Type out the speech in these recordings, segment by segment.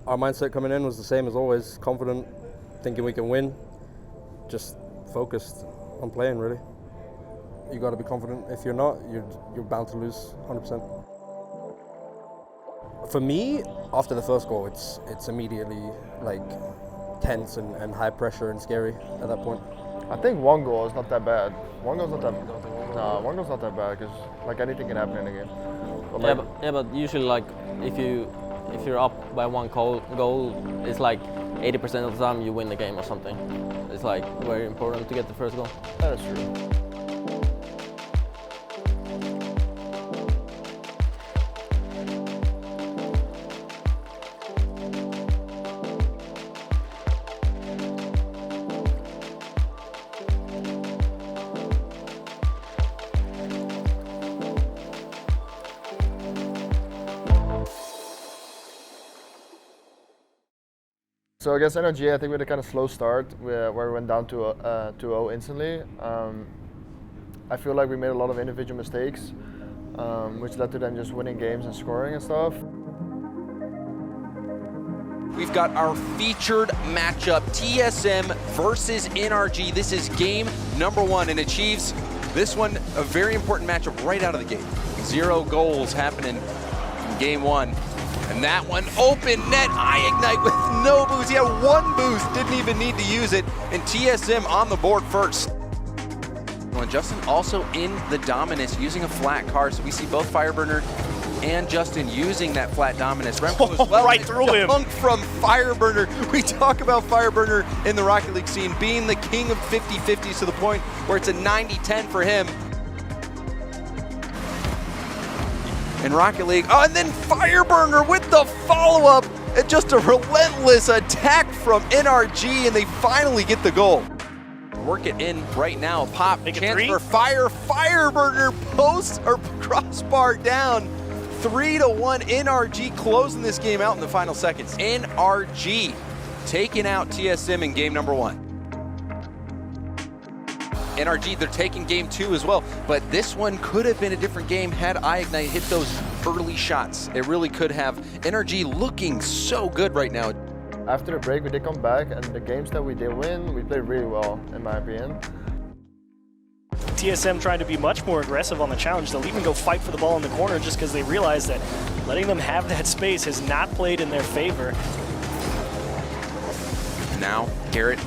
our mindset coming in was the same as always, confident, thinking we can win, just focused on playing, really. You got to be confident. If you're not, you're bound to lose 100%. For me, after the first goal, it's immediately like tense and high pressure and scary at that point. I think one goal is not that bad. One goal's not that bad because like anything can happen in a game. But but usually like if you're up by one goal, it's like 80% of the time you win the game or something. It's like very important to get the first goal. That is true. So against INRG, I think we had a kind of slow start where we went down to 2-0 instantly. I feel like we made a lot of individual mistakes, which led to them just winning games and scoring and stuff. We've got our featured matchup, TSM versus INRG. This is game number 1 and achieves this one a very important matchup right out of the gate. 0 goals happening in game 1. And that one, open net, INRG with no boost. He had 1 boost, didn't even need to use it. And TSM on the board first. Well, Justin also in the Dominus using a flat car. So we see both Fireburner and Justin using that flat Dominus. Remco as well. Right through him. Dunk from Fireburner. We talk about Fireburner in the Rocket League scene being the king of 50-50s to the point where it's a 90-10 for him. In Rocket League. Oh, and then Fireburner with the follow-up. And just a relentless attack from INRG, and they finally get the goal. Work it in right now. Pop, chance for Fireburner post or crossbar down. 3-1 INRG closing this game out in the final seconds. INRG taking out TSM in game number 1. INRG, they're taking game 2 as well, but this one could have been a different game had INRG hit those early shots. It really could have. INRG looking so good right now. After the break, we did come back, and the games that we did win, we played really well, in my opinion. TSM trying to be much more aggressive on the challenge. They'll even go fight for the ball in the corner just because they realize that letting them have that space has not played in their favor. Now, Garrett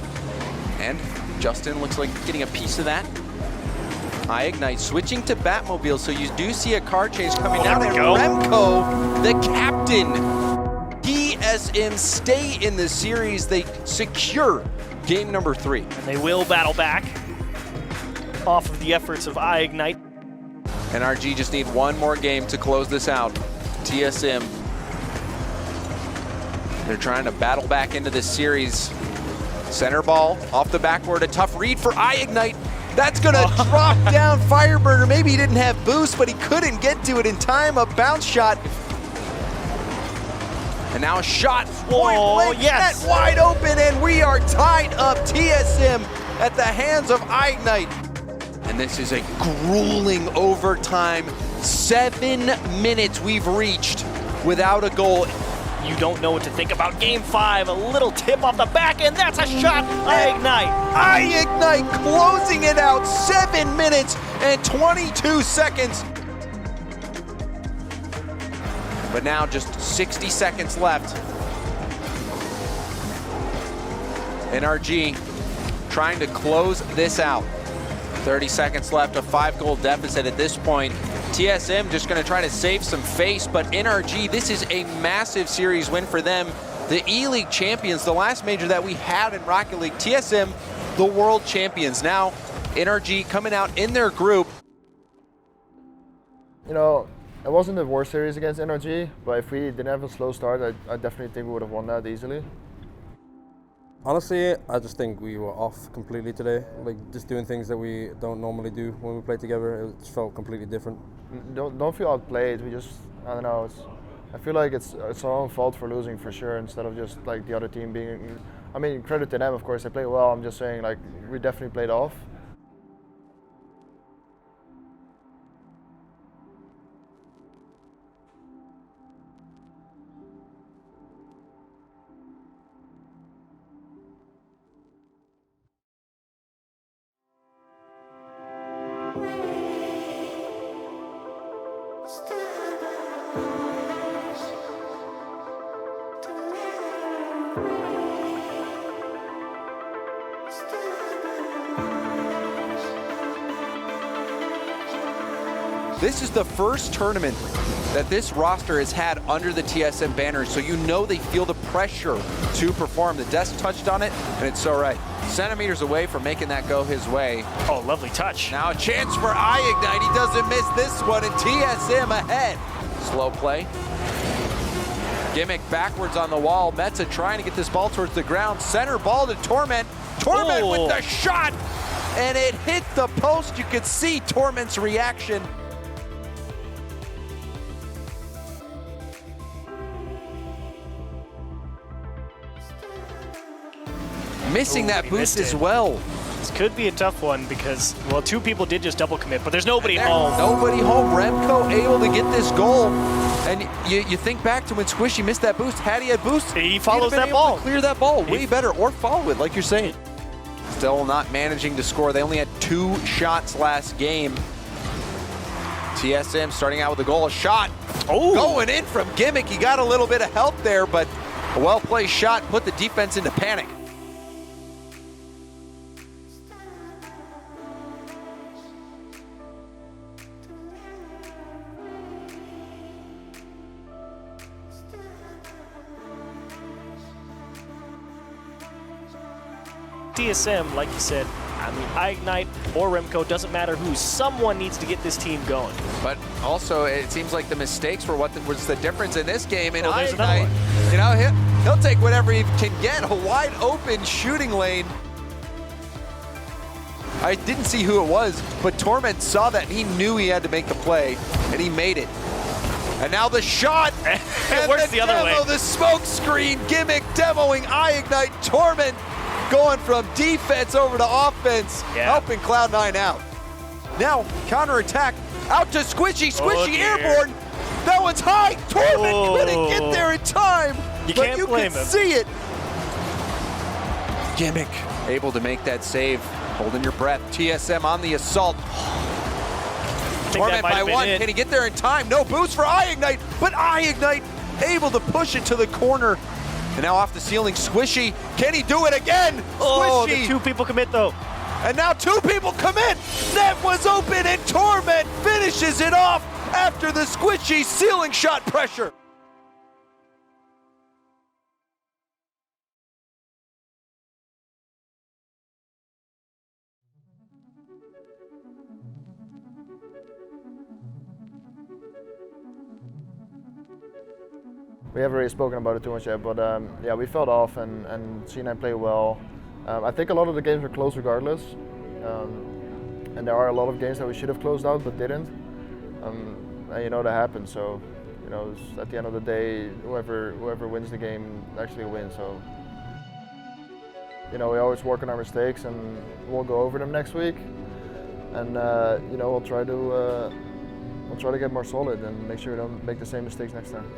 and Justin looks like getting a piece of that. INRG switching to Batmobile, so you do see a car change coming down. There we go. Remco, the captain. TSM stay in the series. They secure game number 3. And they will battle back off of the efforts of INRG. INRG just need 1 more game to close this out. TSM, they're trying to battle back into this series. Center ball off the backboard, a tough read for INRG. That's gonna drop down Fireburner. Maybe he didn't have boost, but he couldn't get to it in time. A bounce shot. And now a shot, point blank, net wide open, and we are tied up. TSM at the hands of INRG. And this is a grueling overtime. 7 minutes we've reached without a goal. You don't know what to think about game 5. A little tip off the back, and that's a shot. INRG. INRG closing it out. 7 minutes and 22 seconds. But now just 60 seconds left. INRG trying to close this out. 30 seconds left, a 5-goal deficit at this point. TSM just gonna try to save some face, but INRG, this is a massive series win for them. The E-League champions, the last major that we had in Rocket League. TSM, the world champions. Now, INRG coming out in their group. You know, it wasn't the worst series against INRG, but if we didn't have a slow start, I definitely think we would have won that easily. Honestly, I just think we were off completely today. Like, just doing things that we don't normally do when we play together. It just felt completely different. Don't feel outplayed. We just, I don't know. I feel like it's our own fault for losing for sure, instead of just like the other team being. I mean, credit to them, of course. They played well. I'm just saying, like, we definitely played off. This is the first tournament that this roster has had under the TSM banner, so you know they feel the pressure to perform. The desk touched on it, and it's so right. Centimeters away from making that go his way. Oh, lovely touch. Now a chance for iIgnite. He doesn't miss this one, and TSM ahead. Slow play. Gimmick backwards on the wall. Metza trying to get this ball towards the ground. Center ball to Torment. Torment with the shot, and it hit the post. You could see Torment's reaction. Missing that boost as well. This could be a tough one because, well, 2 people did just double commit, but there's nobody home. Nobody home. Remco able to get this goal. And you think back to when Squishy missed that boost. Had he had boost, he follows that able ball. to clear that ball way better, or follow it, like you're saying. Still not managing to score. They only had 2 shots last game. TSM starting out with a goal, a shot. Oh, Going in from Gimmick. He got a little bit of help there, but a well-placed shot put the defense into panic. TSM, like you said, I mean, iIgnite or Remco, doesn't matter who. Someone needs to get this team going. But also, it seems like the mistakes were what was the difference in this game. And there's another iIgnite, one. you know, he'll take whatever he can get. A wide open shooting lane. I didn't see who it was, but Torment saw that and he knew he had to make the play, and he made it. And now the shot, It works the other way. The smoke screen, Gimmick demoing iIgnite, Torment going from defense over to offense, helping Cloud9 out. Now, counterattack, out to Squishy, Squishy airborne. That one's high, Torment couldn't get there in time, but you can see it. Gimmick able to make that save, holding your breath. TSM on the assault. Torment by 1, can he get there in time? No boost for iIgnite, but iIgnite able to push it to the corner. And now off the ceiling, Squishy, can he do it again? Oh, Squishy. the 2 people commit though. And now 2 people commit. Net was open and Torment finishes it off after the Squishy ceiling shot pressure. We haven't really spoken about it too much yet, but yeah, we felt off and C9 played well. I think a lot of the games were close regardless, and there are a lot of games that we should have closed out but didn't. And you know that happens, so you know at the end of the day, whoever wins the game actually wins. So you know we always work on our mistakes and we'll go over them next week, and you know we'll try to get more solid and make sure we don't make the same mistakes next time.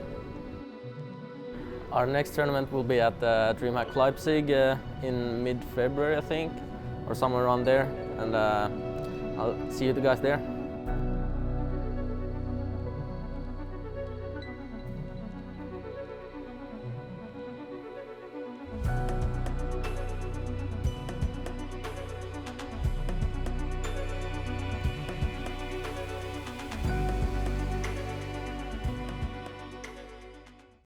Our next tournament will be at DreamHack Leipzig in mid-February, I think, or somewhere around there. And I'll see you guys there.